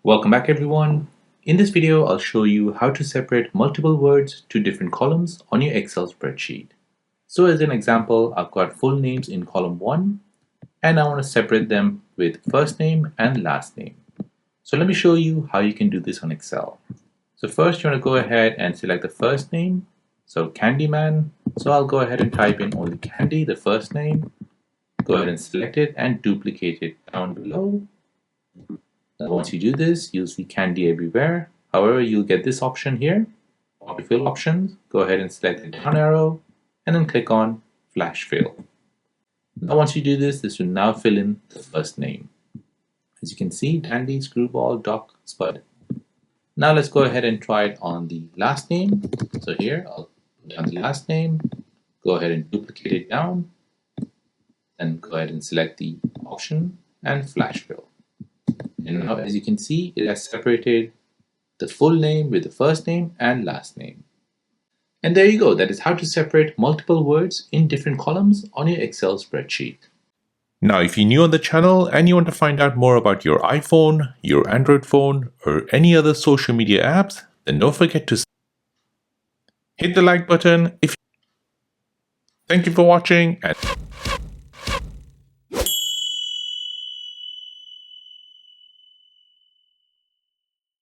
Welcome back everyone. In this video, I'll show you how to separate multiple words to different columns on your Excel spreadsheet. So as an example, I've got full names in column 1 and I want to separate them with first name and last name. So let me show you how you can do this on Excel. So first you want to go ahead and select the first name. So Candyman. So I'll go ahead and type in only Candy, the first name. Go ahead and select it and duplicate it down below. Once you do this, you'll see Candy everywhere. However, you'll get this option here, autofill options. Go ahead and select the down arrow and then click on Flash Fill. Now once you do this, this will now fill in the first name. As you can see, Dandy, Screwball, Doc, Spud. Now let's go ahead and try it on the last name. So here, I'll put down the last name, go ahead and duplicate it down, and go ahead and select the option and Flash Fill. And now as you can see, it has separated the full name with the first name and last name. And there you go. That is how to separate multiple words in different columns on your Excel spreadsheet. Now, if you're new on the channel and you want to find out more about your iPhone, your Android phone, or any other social media apps, then don't forget to hit the like button. Thank you for watching. And